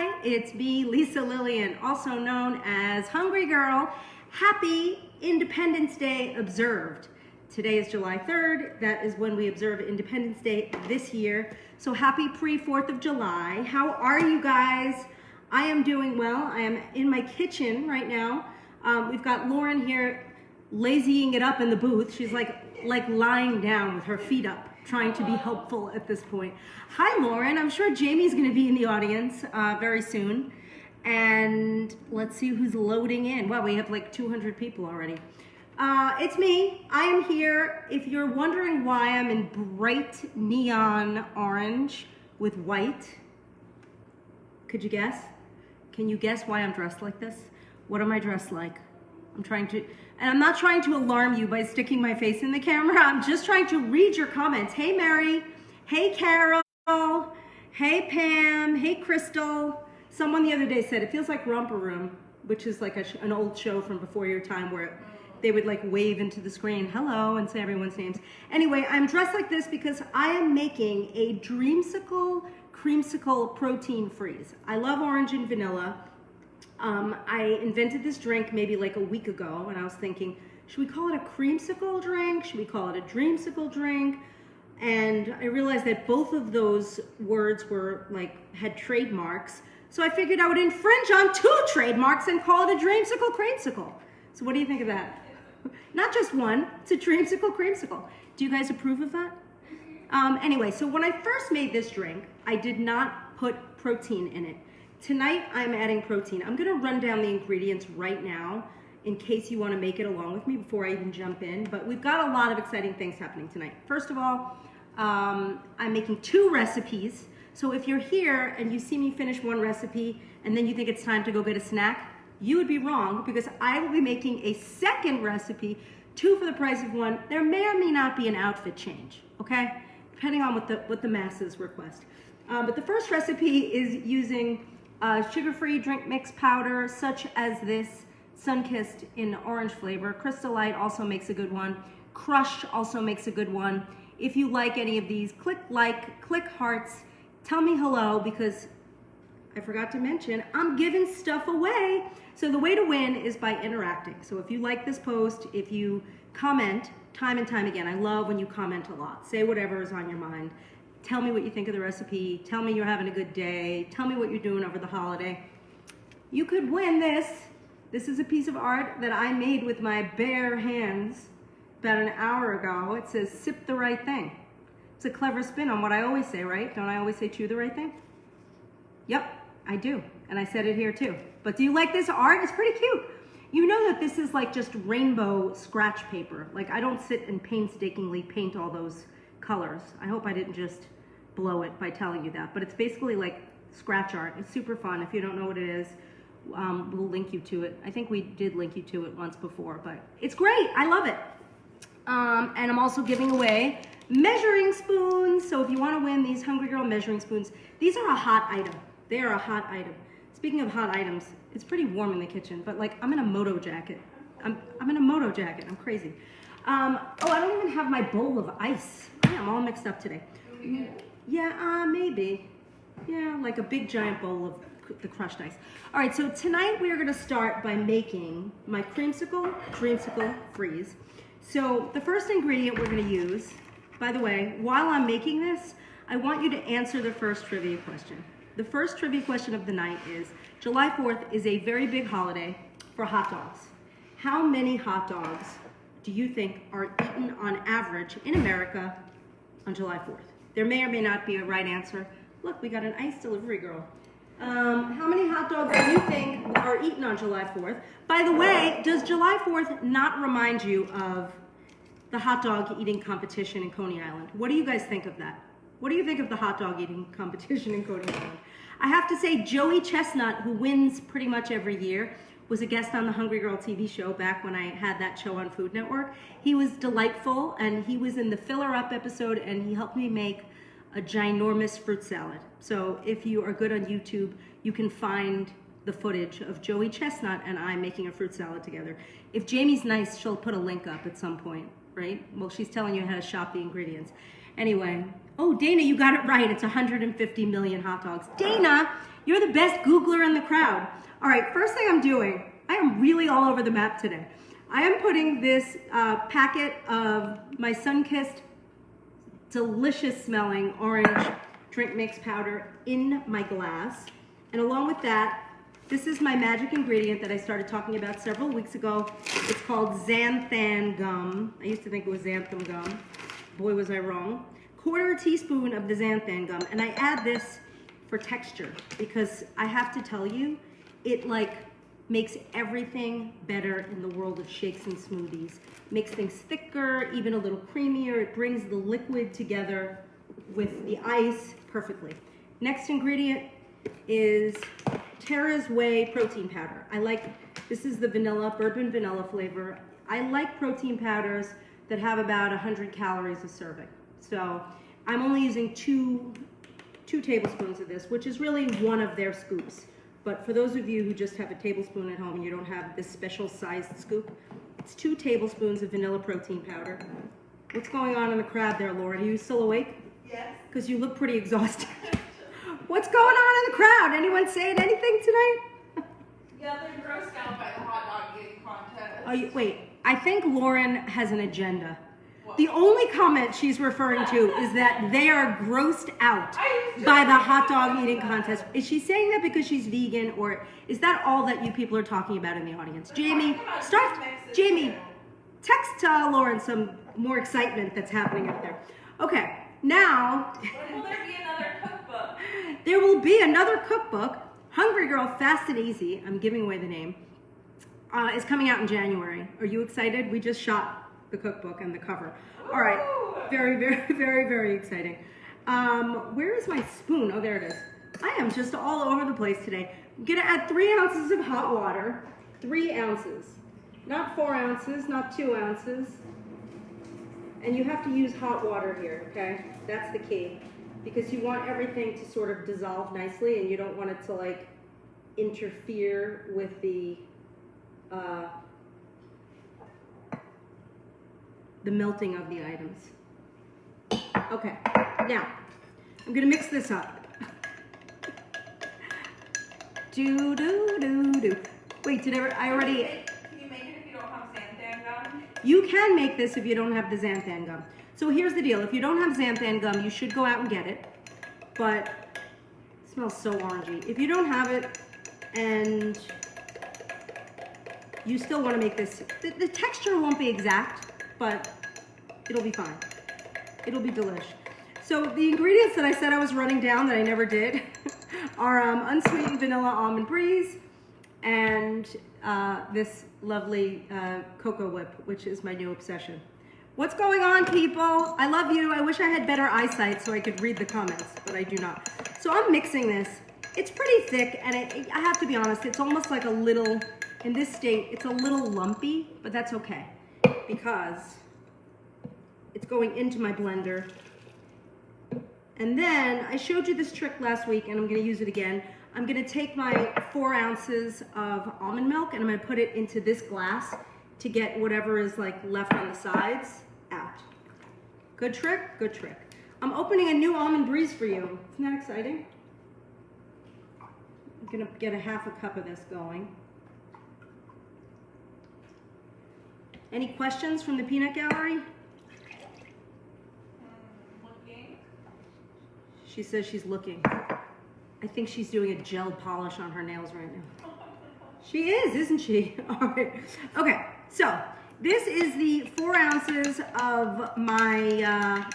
Hi, it's me, Lisa Lillian, also known as Hungry Girl. Happy Independence Day observed. Today is July 3rd. That is when we observe Independence Day this year. So happy pre-4th of July. How are you guys? I am doing well. I am in my kitchen right now. We've got Lauren here lazying it up in the booth. She's like lying down with her feet up, trying to be helpful at this point. Hi, Lauren. I'm sure Jamie's going to be in the audience very soon. And let's see who's loading in. Wow, we have like 200 people already. It's me. I am here. If you're wondering why I'm in bright neon orange with white, could you guess? Can you guess why I'm dressed like this? What am I dressed like? I'm not trying to alarm you by sticking my face in the camera. I'm just trying to read your comments. Hey, Mary. Hey, Carol. Hey, Pam. Hey, Crystal. Someone the other day said it feels like Romper Room, which is like an old show from before your time where they would like wave into the screen, hello, and say everyone's names. Anyway, I'm dressed like this because I am making a Dreamsicle Creamsicle protein freeze. I love orange and vanilla. I invented this drink maybe like a week ago, and I was thinking, should we call it a creamsicle drink? Should we call it a dreamsicle drink? And I realized that both of those words were had trademarks. So I figured I would infringe on 2 trademarks and call it a dreamsicle creamsicle. So what do you think of that? Not just one, it's a dreamsicle creamsicle. Do you guys approve of that? Anyway, so when I first made this drink, I did not put protein in it. Tonight, I'm adding protein. I'm gonna run down the ingredients right now in case you wanna make it along with me before I even jump in, but we've got a lot of exciting things happening tonight. First of all, I'm making 2 recipes. So if you're here and you see me finish one recipe and then you think it's time to go get a snack, you would be wrong because I will be making a second recipe, 2 for the price of 1. There may or may not be an outfit change, okay? Depending on what the masses request. But the first recipe is using sugar-free drink mix powder, such as this Sunkissed in orange flavor. Crystal Light also makes a good one. Crush also makes a good one. If you like any of these, click like, click hearts, tell me hello, because I forgot to mention, I'm giving stuff away. So the way to win is by interacting. So if you like this post, if you comment time and time again, I love when you comment a lot. Say whatever is on your mind. Tell me what you think of the recipe. Tell me you're having a good day. Tell me what you're doing over the holiday. You could win this. This is a piece of art that I made with my bare hands about an hour ago. It says, sip the right thing. It's a clever spin on what I always say, right? Don't I always say chew the right thing? Yep, I do. And I said it here too. But do you like this art? It's pretty cute. You know that this is like just rainbow scratch paper. Like I don't sit and painstakingly paint all those colors. I hope I didn't just blow it by telling you that. But it's basically like scratch art. It's super fun. If you don't know what it is, we'll link you to it. I think we did link you to it once before, but it's great. I love it. And I'm also giving away measuring spoons. So if you want to win these Hungry Girl measuring spoons, these are a hot item. They are a hot item. Speaking of hot items, it's pretty warm in the kitchen, but like I'm in a moto jacket. I'm in a moto jacket. I'm crazy. Oh, I don't even have my bowl of ice. Yeah, I'm all mixed up today. Yeah, maybe. Yeah, like a big giant bowl of the crushed ice. All right, so tonight we are gonna start by making my Creamsicle Dreamsicle freeze. So the first ingredient we're gonna use, by the way, while I'm making this, I want you to answer the first trivia question. The first trivia question of the night is, July 4th is a very big holiday for hot dogs. How many hot dogs do you think are eaten on average in America on July 4th? There may or may not be a right answer. Look, we got an ice delivery girl. How many hot dogs do you think are eaten on July 4th? By the way, does July 4th not remind you of the hot dog eating competition in Coney Island? What do you guys think of that? What do you think of the hot dog eating competition in Coney Island? I have to say, Joey Chestnut, who wins pretty much every year, was a guest on the Hungry Girl TV show back when I had that show on Food Network. He was delightful, and he was in the Filler Up episode, and he helped me make a ginormous fruit salad. So if you are good on YouTube, you can find the footage of Joey Chestnut and I making a fruit salad together. If Jamie's nice, she'll put a link up at some point, right? Well, she's telling you how to shop the ingredients. Anyway, oh, Dana, you got it right. It's 150 million hot dogs. Dana, You're the best Googler in the crowd. All right, first thing I'm doing, I am really all over the map today. I am putting this packet of my sun-kissed, delicious smelling orange drink mix powder in my glass. And along with that, this is my magic ingredient that I started talking about several weeks ago. It's called xanthan gum. I used to think it was xanthan gum. Boy, was I wrong. 1/4 teaspoon of the xanthan gum. And I add this for texture because I have to tell you, it like makes everything better in the world of shakes and smoothies. Makes things thicker, even a little creamier. It brings the liquid together with the ice perfectly. Next ingredient is Tara's Way protein powder. This is the vanilla, bourbon vanilla flavor. I like protein powders that have about 100 calories a serving. So I'm only using two tablespoons of this, which is really one of their scoops. But for those of you who just have a tablespoon at home and you don't have this special sized scoop, it's 2 tablespoons of vanilla protein powder. What's going on in the crowd there, Laura? Are you still awake? Yes. Because you look pretty exhausted. What's going on in the crowd? Anyone saying anything tonight? Yeah, they're grossed out by the hot dog eating contest. Oh, wait, I think Lauren has an agenda. What? The only comment she's referring to is that they are grossed out by the hot dog eating contest. Is she saying that because she's vegan, or is that all that you people are talking about in the audience? Jamie, Jamie, text Lauren some more excitement that's happening up there. Okay, now. When will there be another cookbook? There will be another cookbook. Hungry Girl Fast and Easy, I'm giving away the name, is coming out in January. Are you excited? We just shot the cookbook and the cover. All right, very, very, very, very exciting. Where is my spoon? Oh, there it is. I am just all over the place today. I'm gonna add 3 ounces of hot water. 3 ounces. Not 4 ounces, not 2 ounces. And you have to use hot water here, okay? That's the key. Because you want everything to sort of dissolve nicely and you don't want it to like interfere with the melting of the items. Okay, now I'm gonna mix this up. Do. Wait, I already? Can you make it if you don't have xanthan gum? You can make this if you don't have the xanthan gum. So here's the deal. If you don't have xanthan gum, you should go out and get it. But it smells so orangey. If you don't have it and you still want to make this, the texture won't be exact, but it'll be fine. It'll be delish. So the ingredients that I said I was running down that I never did are unsweetened vanilla almond breeze and this lovely cocoa whip, which is my new obsession. What's going on, people? I love you. I wish I had better eyesight so I could read the comments, but I do not. So I'm mixing this. It's pretty thick, and I have to be honest, it's almost like a little, in this state, it's a little lumpy, but that's okay because it's going into my blender. And then I showed you this trick last week, and I'm gonna use it again. I'm gonna take my 4 ounces of almond milk, and I'm gonna put it into this glass to get whatever is like left on the sides out. Good trick, good trick. I'm opening a new almond breeze for you. Isn't that exciting? I'm gonna get a 1/2 cup of this going. Any questions from the peanut gallery? Looking. She says she's looking. I think she's doing a gel polish on her nails right now. She is, isn't she? All right. Okay, so this is the 4 ounces of my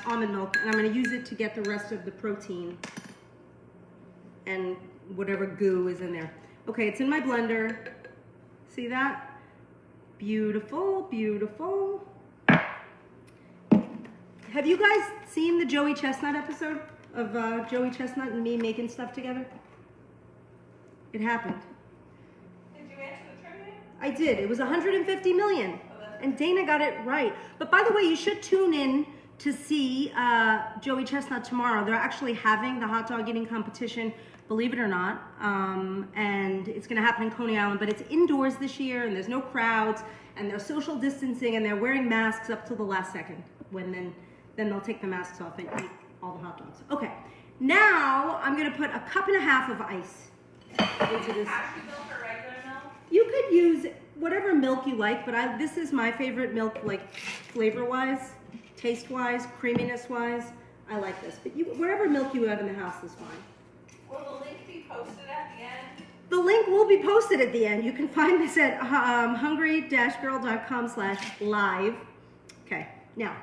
almond milk, and I'm going to use it to get the rest of the protein and whatever goo is in there. Okay, it's in my blender. See that? Beautiful, beautiful. Have you guys seen the Joey Chestnut episode of Joey Chestnut and me making stuff together? It happened. Did you answer the trivia? I did. It was 150 million. And Dana got it right. But by the way, you should tune in to see Joey Chestnut tomorrow. They're actually having the hot dog eating competition, believe it or not. And it's going to happen in Coney Island. But it's indoors this year, and there's no crowds, and they're social distancing, and they're wearing masks up till the last second. Then they'll take the masks off and eat all the hot dogs. Okay, now I'm going to put 1.5 cups of ice into this. Cashew milk or regular milk? You could use whatever milk you like, but this is my favorite milk, like flavor-wise, taste-wise, creaminess-wise. I like this, but whatever milk you have in the house is fine. Will the link be posted at the end? The link will be posted at the end. You can find this at hungry-girl.com/live. Okay, now,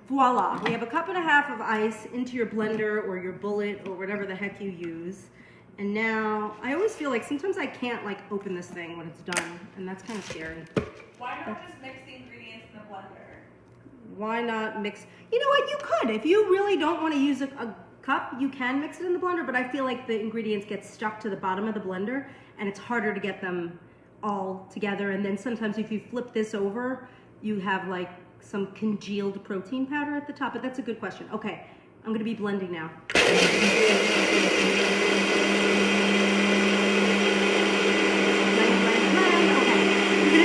voila. We have 1.5 cups of ice into your blender or your bullet or whatever the heck you use. And now, I always feel like sometimes I can't like open this thing when it's done, and that's kind of scary. Why not just mix the ingredients in the blender? Why not mix? You know what, you could. If you really don't want to use a cup, you can mix it in the blender, but I feel like the ingredients get stuck to the bottom of the blender, and it's harder to get them all together. And then sometimes if you flip this over, you have like some congealed protein powder at the top, but that's a good question. Okay, I'm gonna be blending now.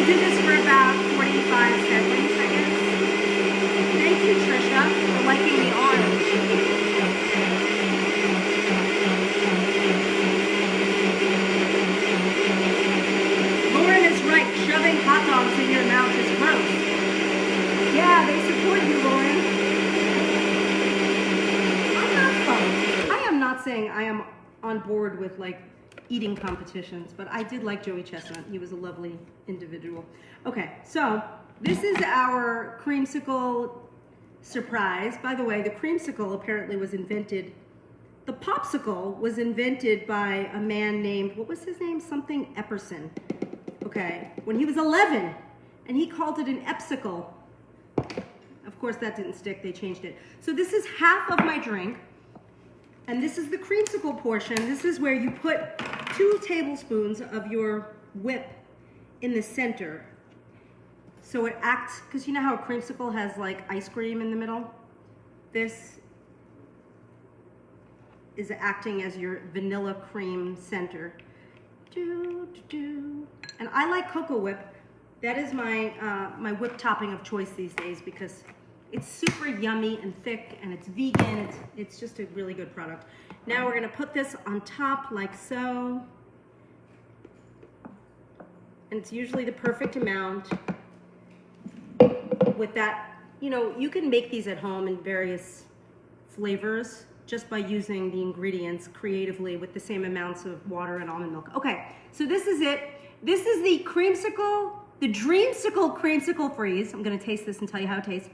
Do this for about 45 seconds, I guess. Thank you, Trisha, for liking the orange. Lauren is right. Shoving hot dogs in your mouth is gross. Yeah, they support you, Lauren. I am not saying I am on board with like eating competitions, but I did like Joey Chestnut. He was a lovely individual. Okay, so this is our creamsicle surprise. By the way, the creamsicle apparently was invented, the popsicle was invented by a man named, what was his name? Something Epperson. Okay, when he was 11, and he called it an epsicle. Of course, that didn't stick, they changed it. So this is half of my drink. And this is the creamsicle portion. This is where you put 2 tablespoons of your whip in the center. So it acts, because you know how a creamsicle has like ice cream in the middle? This is acting as your vanilla cream center. And I like Cocoa Whip. That is my, my whip topping of choice these days because it's super yummy and thick, and it's vegan. It's just a really good product. Now we're gonna put this on top like so. And it's usually the perfect amount. With that, you know, you can make these at home in various flavors just by using the ingredients creatively with the same amounts of water and almond milk. Okay, so this is it. This is the creamsicle, the dreamsicle creamsicle freeze. I'm gonna taste this and tell you how it tastes.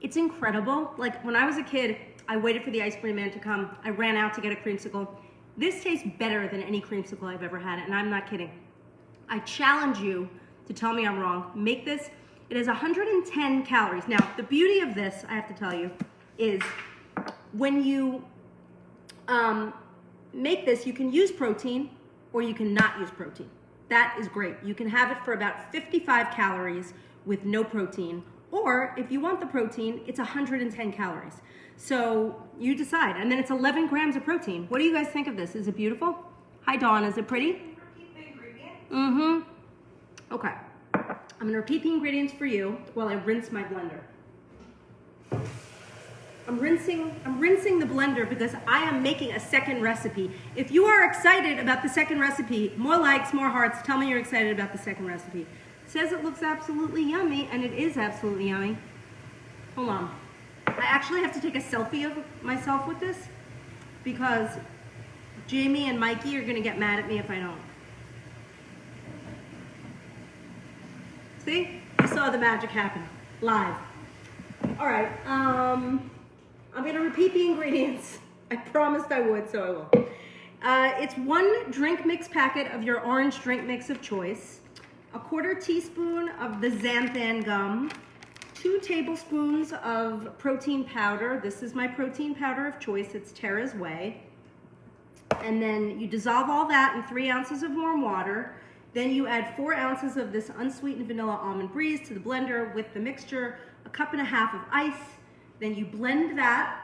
It's incredible. Like when I was a kid, I waited for the ice cream man to come. I ran out to get a creamsicle. This tastes better than any creamsicle I've ever had, and I'm not kidding. I challenge you to tell me I'm wrong. Make this. It has 110 calories. Now, the beauty of this, I have to tell you, is when you make this, you can use protein or you can not use protein. That is great. You can have it for about 55 calories with no protein. Or if you want the protein, it's 110 calories. So you decide. And then it's 11 grams of protein. What do you guys think of this? Is it beautiful? Hi, Dawn. Is it pretty? Repeat the ingredients. Mm-hmm. Okay. I'm going to repeat the ingredients for you while I rinse my blender. I'm rinsing the blender because I am making a second recipe. If you are excited about the second recipe, more likes, more hearts, tell me you're excited about the second recipe. It says it looks absolutely yummy, and it is absolutely yummy. Hold on. I actually have to take a selfie of myself with this because Jamie and Mikey are going to get mad at me if I don't. See? You saw the magic happen live. All right. I'm going to repeat the ingredients. I promised I would, so I will. It's 1 drink mix packet of your orange drink mix of choice, 1/4 teaspoon of the xanthan gum, 2 tablespoons of protein powder. This is my protein powder of choice. It's Tara's Way. And then you dissolve all that in 3 ounces of warm water. Then you add 4 ounces of this unsweetened vanilla almond breeze to the blender with the mixture, 1.5 cups of ice. Then you blend that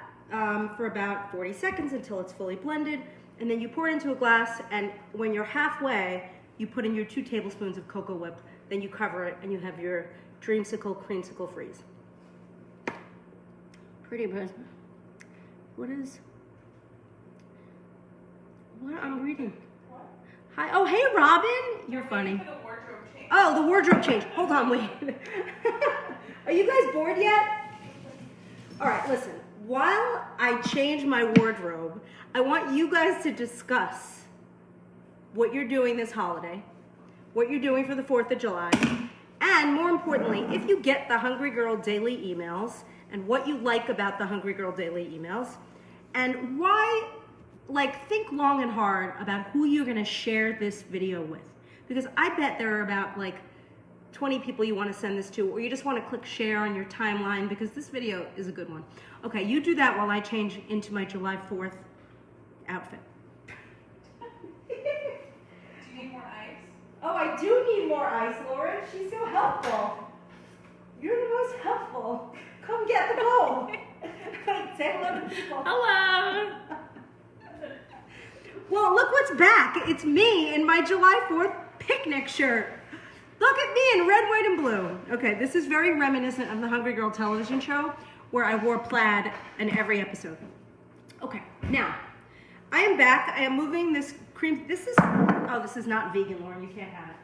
for about 40 seconds until it's fully blended. And then you pour it into a glass, and when you're halfway, you put in your 2 tablespoons of Cocoa Whip. Then you cover it, and you have your dreamsicle creamsicle freeze. Pretty, but what is... What? I'm reading. What? Hi. Oh, hey, Robin. You're funny. For the wardrobe change. Oh, the wardrobe change. Hold on, wait. Are you guys bored yet? All right, listen. While I change my wardrobe, I want you guys to discuss what you're doing this holiday, what you're doing for the 4th of July, and more importantly, if you get the Hungry Girl daily emails and what you like about the Hungry Girl daily emails, and why, like, think long and hard about who you're gonna share this video with. Because I bet there are about like 20 people you want to send this to, or you just want to click share on your timeline because this video is a good one. Okay, you do that while I change into my July 4th outfit. Do you need more ice? Oh, I do need more ice, Lauren. She's so helpful. You're the most helpful. Come get the bowl. Say hello to people. Hello. Well, look what's back. It's me in my July 4th picnic shirt. Look at me in red, white, and blue. Okay, this is very reminiscent of the Hungry Girl television show where I wore plaid in every episode. Okay, now, I am back. I am moving this cream. This is not vegan, Lauren. You can't have it.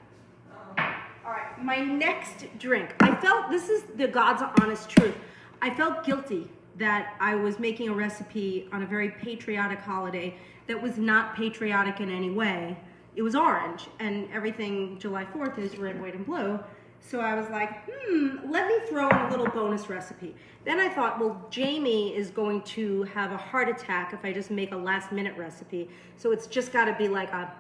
All right, my next drink. I felt, this is the God's honest truth. I felt guilty that I was making a recipe on a very patriotic holiday that was not patriotic in any way. It was orange, and everything July 4th is red, white, and blue. So I was like, let me throw in a little bonus recipe. Then I thought, well, Jamie is going to have a heart attack if I just make a last-minute recipe. So it's just got to be like a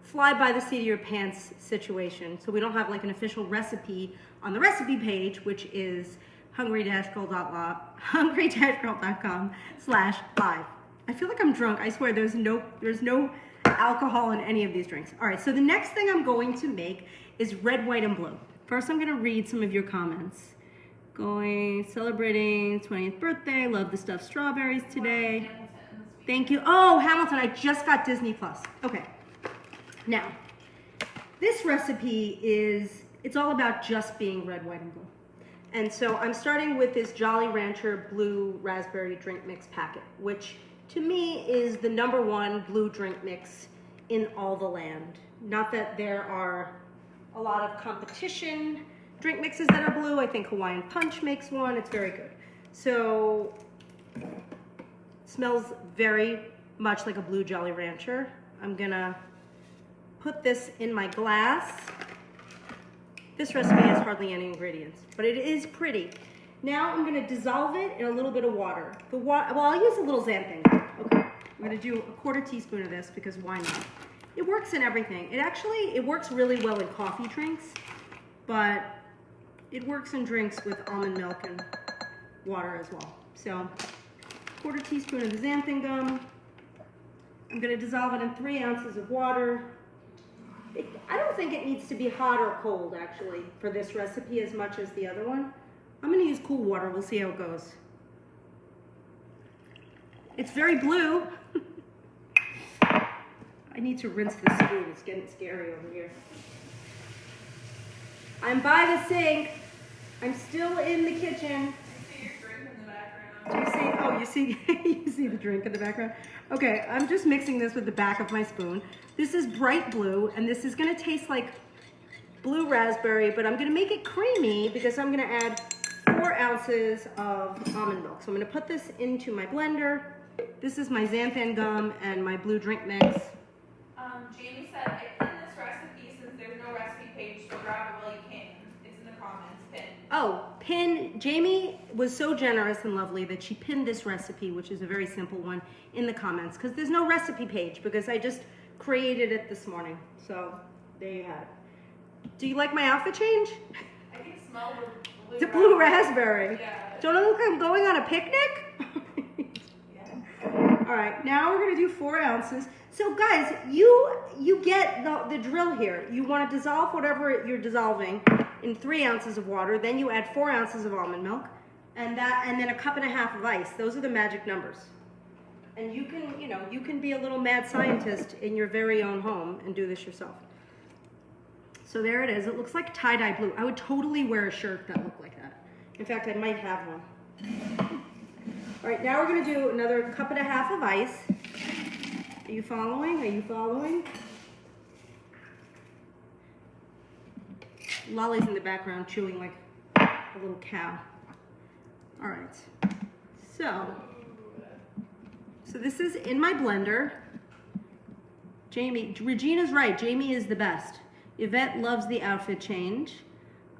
fly by the seat of your pants situation. So we don't have like an official recipe on the recipe page, which is hungry-girl.com/live. I feel like I'm drunk. I swear there's no alcohol in any of these drinks. All right, so the next thing I'm going to make is red, white, and blue. First, I'm gonna read some of your comments. Celebrating 20th birthday, love the stuffed strawberries today. Thank you. Oh, Hamilton, I just got Disney Plus. Okay, now, this recipe it's all about just being red, white, and blue. And so I'm starting with this Jolly Rancher blue raspberry drink mix packet, which to me is the #1 blue drink mix in all the land. Not that there are a lot of competition drink mixes that are blue. I think Hawaiian Punch makes one. It's very good. So it smells very much like a blue Jolly Rancher. I'm gonna put this in my glass. This recipe has hardly any ingredients, but it is pretty. Now I'm gonna dissolve it in a little bit of water. Well, I'll use a little xanthan. Okay, I'm gonna do a 1/4 teaspoon of this because why not? It works in everything. It works really well in coffee drinks, but it works in drinks with almond milk and water as well. So 1/4 teaspoon of the xanthan gum. I'm gonna dissolve it in 3 ounces of water. I don't think it needs to be hot or cold actually for this recipe as much as the other one. I'm gonna use cool water, we'll see how it goes. It's very blue. I need to rinse the spoon, it's getting scary over here. I'm by the sink. I'm still in the kitchen. I see your drink in the background. Do you see, oh, you see, you see the drink in the background? Okay, I'm just mixing this with the back of my spoon. This is bright blue, and this is gonna taste like blue raspberry, but I'm gonna make it creamy because I'm gonna add 4 ounces of almond milk. So I'm gonna put this into my blender. This is my xanthan gum and my blue drink mix. Jamie said, I pinned this recipe since there's no recipe page, so grab it while you can. It's in the comments, pinned. Oh, Jamie was so generous and lovely that she pinned this recipe, which is a very simple one, in the comments, because there's no recipe page, because I just created it this morning. So, there you have it. Do you like my outfit change? I can smell the blue. The blue raspberry. Yeah. Don't I look like I'm going on a picnic? Yeah. All right, now we're gonna do 4 ounces. So guys, you get the drill here. You wanna dissolve whatever you're dissolving in 3 ounces of water, then you add 4 ounces of almond milk, and then 1.5 cups of ice. Those are the magic numbers. And you can be a little mad scientist in your very own home and do this yourself. So there it is. It looks like tie-dye blue. I would totally wear a shirt that looked like that. In fact, I might have one. All right, now we're gonna do another 1.5 cups of ice. Are you following? Are you following? Lolly's in the background chewing like a little cow. All right. So this is in my blender. Jamie, Regina's right. Jamie is the best. Yvette loves the outfit change.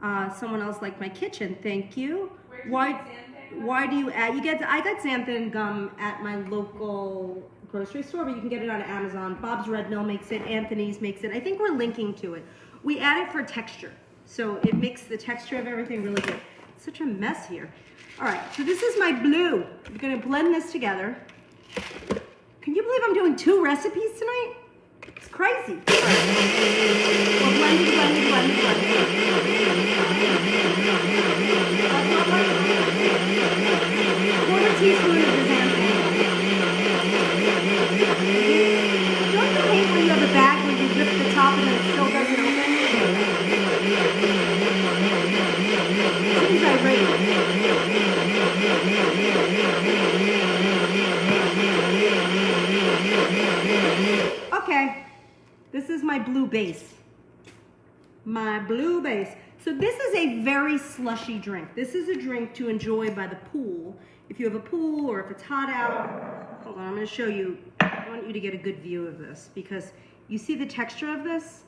Someone else liked my kitchen. Thank you. Why do you add? I got xanthan gum at my local grocery store, but you can get it on Amazon. Bob's Red Mill makes it. Anthony's makes it. I think we're linking to it. We add it for texture, so it makes the texture of everything really good. It's such a mess here. All right, so this is my blue. I'm gonna blend this together. Can you believe I'm doing 2 recipes tonight? It's crazy. All right. Well, blending. Quarter teaspoon of the xanthan. Don't you hate when you have a bag where you rip the top and it still doesn't open? Seems irate. Okay, this is my blue base. My blue base. So this is a very slushy drink. This is a drink to enjoy by the pool. If you have a pool or if it's hot out. Hold on, I'm gonna show you. I want you to get a good view of this because you see the texture of this?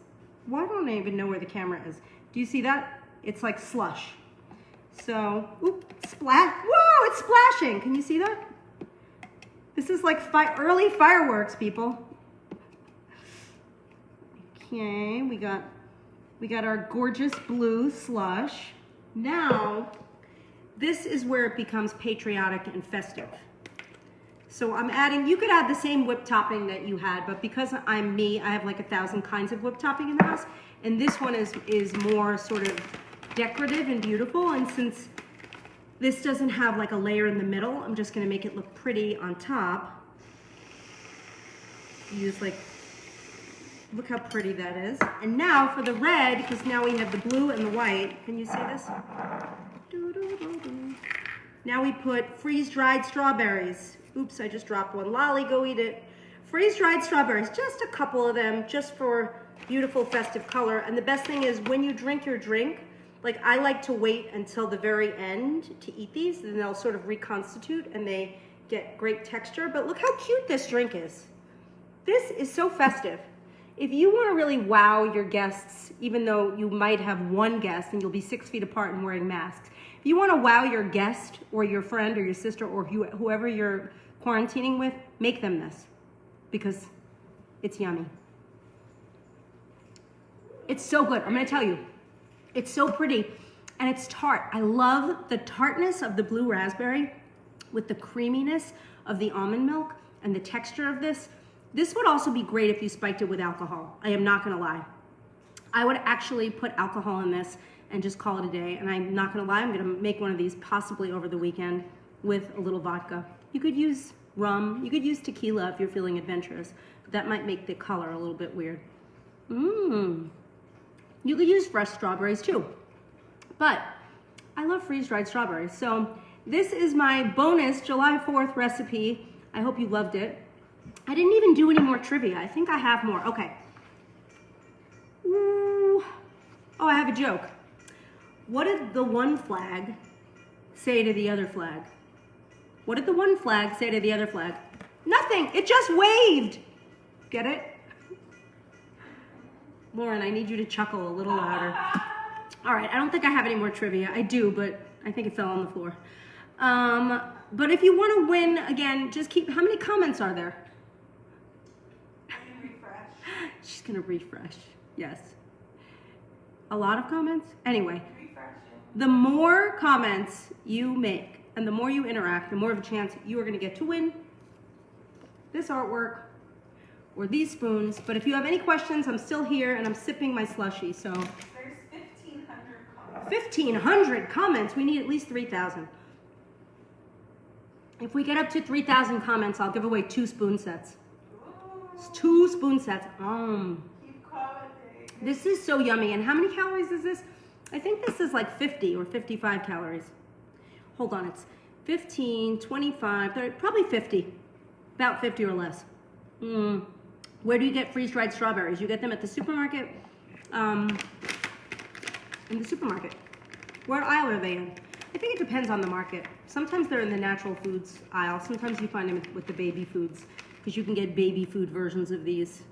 Why don't I even know where the camera is? Do you see that? It's like slush. So, oop, splash. Whoa, it's splashing. Can you see that? This is like early fireworks, people. Okay, we got our gorgeous blue slush. Now, this is where it becomes patriotic and festive. So I'm adding, you could add the same whipped topping that you had, but because I'm me, I have like 1,000 kinds of whipped topping in the house. And this one is more sort of decorative and beautiful. And since this doesn't have like a layer in the middle, I'm just gonna make it look pretty on top. Use like, look how pretty that is. And now for the red, because now we have the blue and the white. Can you see this? Now we put freeze-dried strawberries. Oops, I just dropped one. Lolly, go eat it. Freeze-dried strawberries, just a couple of them, just for beautiful festive color. And the best thing is when you drink your drink, like I like to wait until the very end to eat these, and they'll sort of reconstitute and they get great texture. But look how cute this drink is. This is so festive. If you want to really wow your guests, even though you might have one guest and you'll be 6 feet apart and wearing masks, if you want to wow your guest or your friend or your sister or whoever you're quarantining with, make them this because it's yummy. It's so good. I'm going to tell you. It's so pretty and it's tart. I love the tartness of the blue raspberry with the creaminess of the almond milk and the texture of this. This would also be great if you spiked it with alcohol. I am not gonna lie. I would actually put alcohol in this and just call it a day. And I'm not gonna lie, I'm gonna make one of these possibly over the weekend with a little vodka. You could use rum, you could use tequila if you're feeling adventurous. But that might make the color a little bit weird. You could use fresh strawberries too. But I love freeze-dried strawberries. So this is my bonus July 4th recipe. I hope you loved it. I didn't even do any more trivia. I think I have more. Okay. Ooh. Oh, I have a joke. What did the one flag say to the other flag? What did the one flag say to the other flag? Nothing. It just waved. Get it? Lauren, I need you to chuckle a little louder. All right, I don't think I have any more trivia. I do, but I think it fell on the floor. But if you want to win, again, just keep, how many comments are there? Refresh. She's gonna refresh, yes. A lot of comments? Anyway, the more comments you make and the more you interact, the more of a chance you are gonna get to win this artwork or these spoons. But if you have any questions, I'm still here and I'm sipping my slushie, so. There's 1,500 comments. 1,500 comments, we need at least 3,000. If we get up to 3,000 comments, I'll give away 2 spoon sets. It's 2 spoon sets. Keep commenting. This is so yummy. And how many calories is this? I think this is like 50 or 55 calories. Hold on, it's 15, 25, 30, probably 50. About 50 or less. Where do you get freeze-dried strawberries? You get them at the supermarket. In the supermarket. What aisle are they in? I think it depends on the market. Sometimes they're in the natural foods aisle. Sometimes you find them with the baby foods because you can get baby food versions of these.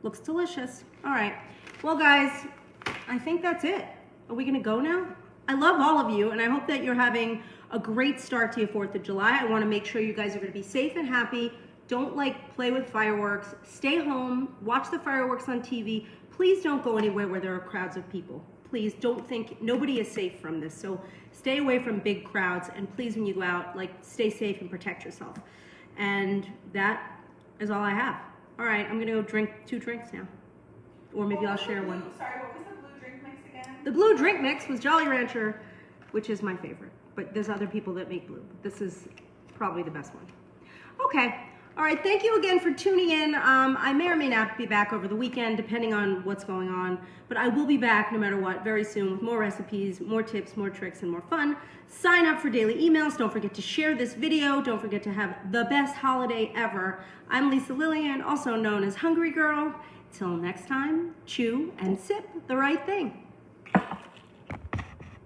Looks delicious. All right. Well, guys, I think that's it. Are we going to go now? I love all of you, and I hope that you're having a great start to your 4th of July. I want to make sure you guys are going to be safe and happy. Don't play with fireworks. Stay home. Watch the fireworks on TV. Please don't go anywhere where there are crowds of people. Please don't think, nobody is safe from this. So stay away from big crowds, and please, when you go out, stay safe and protect yourself. And that is all I have. All right, I'm gonna go drink 2 drinks now. Or maybe I'll share one. Sorry, what was the blue drink mix again? The blue drink mix was Jolly Rancher, which is my favorite. But there's other people that make blue. This is probably the best one. Okay. All right, thank you again for tuning in. I may or may not be back over the weekend, depending on what's going on, but I will be back no matter what very soon with more recipes, more tips, more tricks, and more fun. Sign up for daily emails. Don't forget to share this video. Don't forget to have the best holiday ever. I'm Lisa Lillian, also known as Hungry Girl. Till next time, chew and sip the right thing.